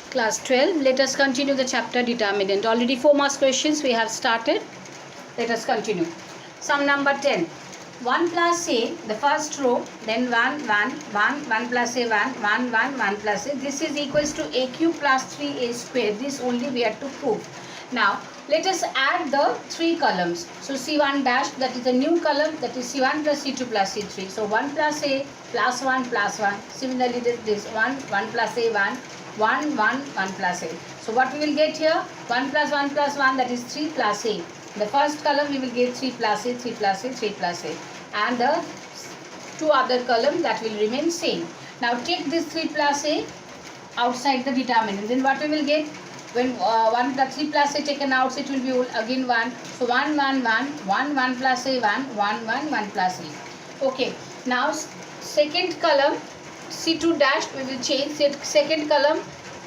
Class 12. Let us continue the chapter determinant. Already 4 marks questions we have started. Let us continue. Sum number 10. 1 plus a, the first row, then 1, 1, 1, 1 plus a, 1, 1, 1, 1 plus a. This is equals to a cube plus 3a square. This only we have to prove. Now, let us add the 3 columns. So, C1 dash, that is the new column, that is C1 plus C2 plus C3. So, 1 plus a plus 1 plus 1. Similarly, this 1, 1 plus a, 1, 1, 1, 1 plus a. So, what we will get here? 1 plus 1 plus 1, that is 3 plus a. The first column we will get 3 plus a, 3 plus a, 3 plus a. And the 2 other columns that will remain same. Now, take this 3 plus a outside the determinant. Then what we will get? When 3 plus a taken out, it will be again 1. So 1, 1, 1, 1, 1 plus a, 1, 1, 1, 1 plus a. Okay. Now second column C2 dash we will change. Second column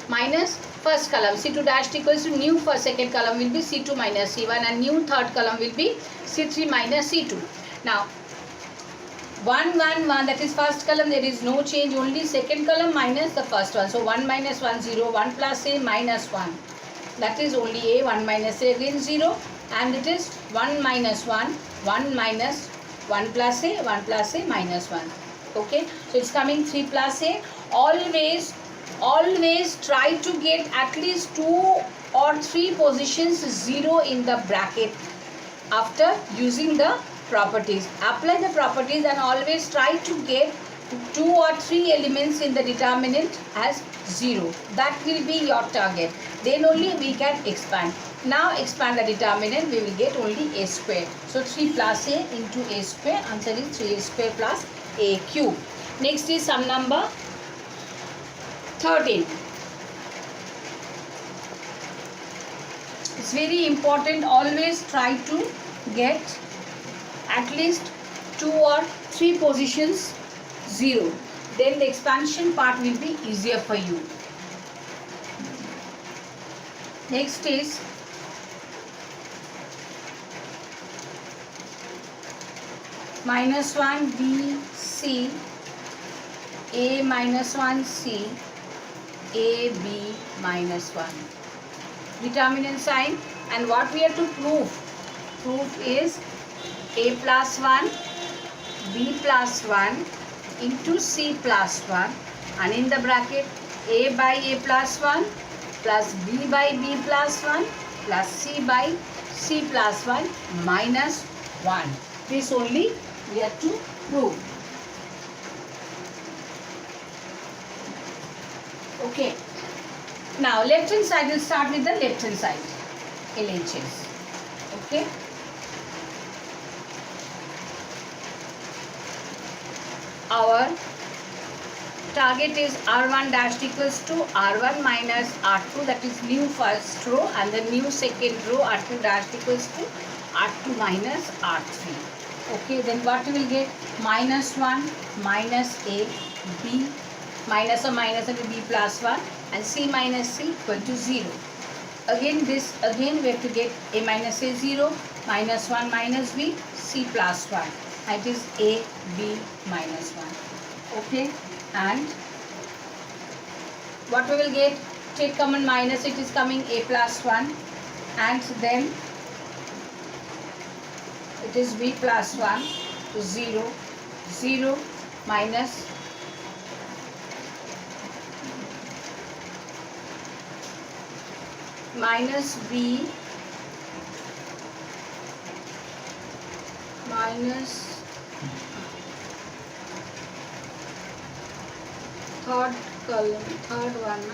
minus first column. C2 dash equals to new first second column will be C2 minus C1 and new third column will be C3 minus C2. Now 1, 1, 1, that is first column, there is no change, only second column minus the first one. So 1 minus 1, 0, 1 plus a minus 1. That is only a, 1 minus a again 0. And it is 1 minus 1, 1 minus 1 plus a, 1 plus a minus 1. Okay, so it's coming 3 plus a. Always try to get at least 2 or 3 positions 0 in the bracket after using the properties. Apply the properties and always try to get 2 or 3 elements in the determinant as 0. That will be your target. Then only we can expand. Now expand the determinant, we will get only a square. So 3 plus a into a square. Answer is 3a square plus a cube. Next is sum number 13. It's very important. Always try to get at least 2 or 3 positions 0. Then the expansion part will be easier for you. Next is minus 1 B C A minus 1 C A B minus 1. Determinant sign, and what we have to prove? Proof is a plus 1, b plus 1 into c plus 1, and in the bracket a by a plus 1 plus b by b plus 1 plus c by c plus 1 minus 1. This only we have to prove. Okay. Now left hand side, will start with the left hand side. LHS. Okay. Our target is R1 dash equals to R1 minus R2, that is new first row, and the new second row R2 dash equals to R2 minus R3. Okay, then what we will get? Minus 1 minus a b minus a minus a b plus 1 and c minus c equal to 0. Again we have to get a minus a 0 minus 1 minus b c plus 1. It is a b minus 1. Okay, and what we will get? Take common minus, it is coming a plus 1, and then it is b plus 1 to 0, 0 minus minus b minus third column, third one,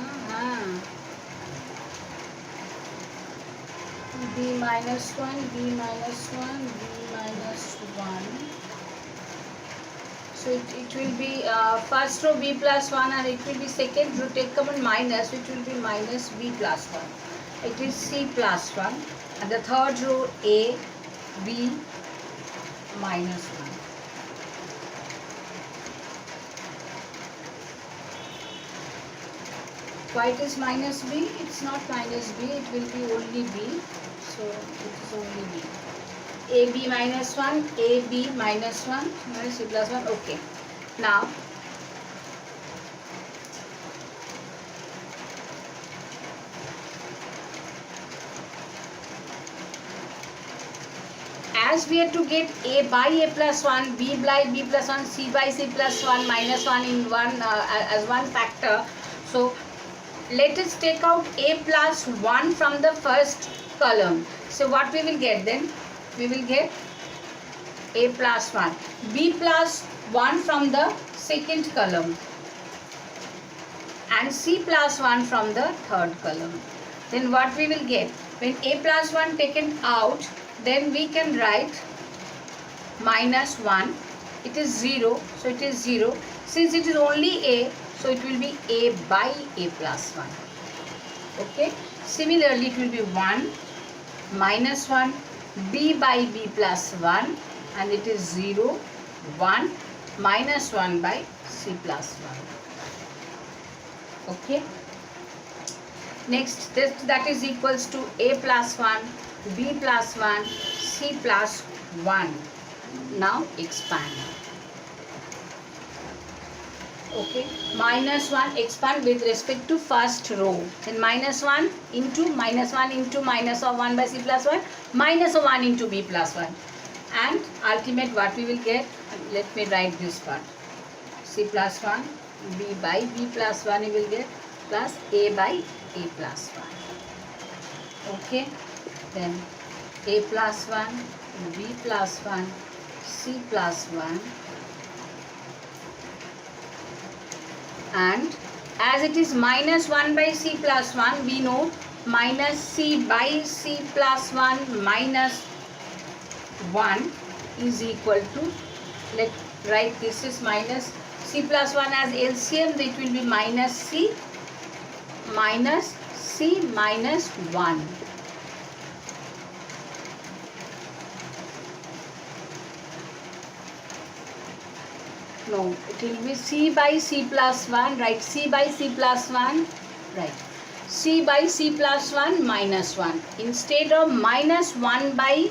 b minus 1, b minus 1, b minus 1. So it will be first row b plus 1, and it will be second row, take common minus, it will be minus b plus 1. It is c plus 1, and the third row a b minus 1. Why it is minus b? It's not minus b, it will be only b. So it is only b. ab minus 1, ab minus 1, minus c plus 1. Okay. Now as we are to get a by a plus 1, b by b plus 1, c by c plus 1 minus 1 in one as one factor. So let us take out a plus 1 from the first column. So what we will get then? We will get a plus 1, b plus 1 from the second column, and c plus 1 from the third column. Then what we will get? When a plus 1 taken out, then we can write minus 1. It is 0, so it is 0. Since it is only a, so it will be a by a plus 1. Okay. Similarly, it will be 1 minus 1 b by b plus 1, and it is 0, 1 minus 1 by c plus 1. Okay. Next, that is equals to a plus 1, b plus 1, c plus 1. Now expand. Okay, minus 1 expand with respect to first row. Then minus 1 into minus of 1 by c plus 1, minus of 1 into b plus 1. And ultimate what we will get? Let me write this part. C plus 1, b by b plus 1 we will get, plus a by a plus 1. Okay, then a plus 1, b plus 1, c plus 1, and as it is minus 1 by c plus 1, we know minus c by c plus 1 minus 1 is equal to, let's write this is minus c plus 1 as LCM, it will be minus c minus 1. No, it will be c by c plus 1, right? C by c plus 1, right? C by c plus 1 minus 1. Instead of minus 1 by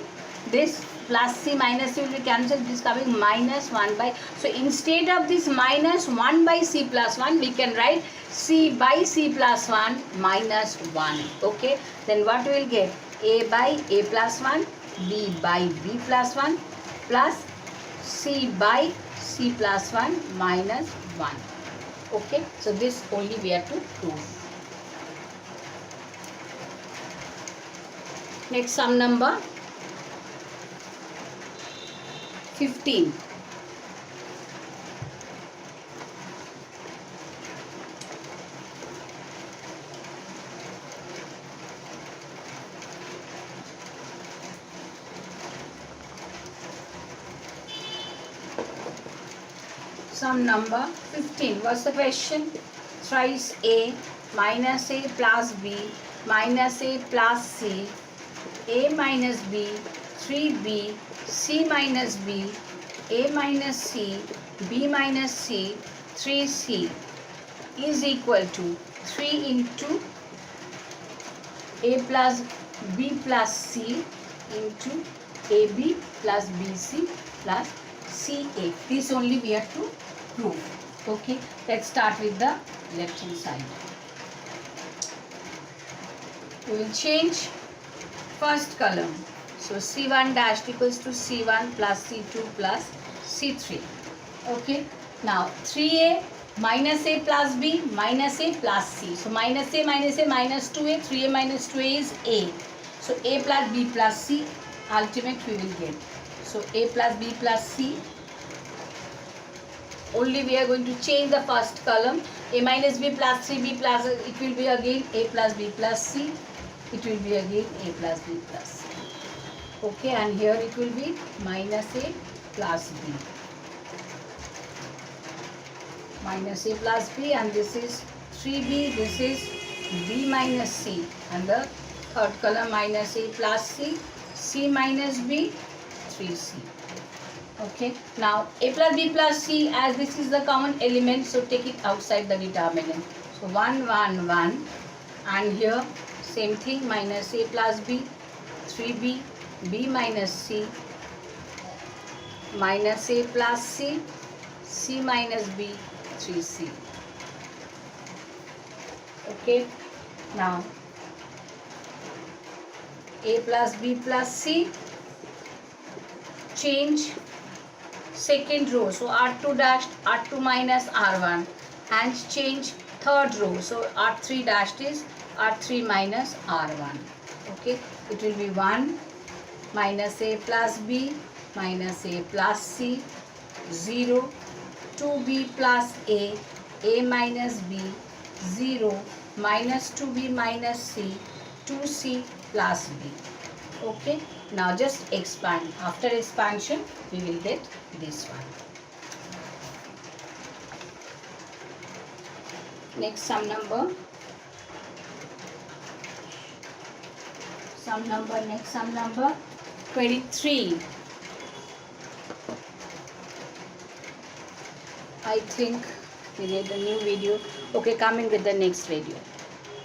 this plus c minus c will be cancelled, it is coming minus 1 by. So instead of this minus 1 by c plus 1, we can write c by c plus 1 minus 1. Okay, then what we will get? A by a plus 1, b by b plus 1, plus c by c plus 1 minus 1. Okay, so this only we have to prove. Next sum number 15. Sum number 15. What's the question? Thrice a minus a plus b minus a plus c, a minus b, 3b, c minus b, a minus c, b minus c, 3c is equal to 3 into a plus b plus c into ab plus bc plus ca. This only we have to prove. Okay, let's start with the left hand side. We will change first column. So C1 dash equals to C1 plus C2 plus C3. Okay, now 3a minus a plus b minus a plus c. So minus a minus 2a, 3a minus 2a is a. So a plus b plus c, ultimate we will get. So a plus b plus c. Only we are going to change the first column. A minus b plus 3b plus, it will be again a plus b plus c. It will be again a plus b plus c. Okay, and here it will be minus a plus b. Minus a plus b, and this is 3b, this is b minus c, and the third column minus a plus c, c minus b, 3c. Okay, now a plus b plus c, as this is the common element, so take it outside the determinant. So 1 1 1, and here same thing, minus a plus b, 3b, b minus c, minus a plus c, c minus b, 3c. Okay, now a plus b plus c, change second row, so R2 dash, R2 minus R1, and change third row, so R3 dashed is R3 minus R1. Okay, it will be 1 minus A plus B minus A plus C, 0, 2B plus A minus B, 0, minus 2B minus C, 2C plus B. Okay, now just expand. After expansion, we will get this one. Next sum number. Next sum number 23. I think we need a new video. Okay, coming with the next video.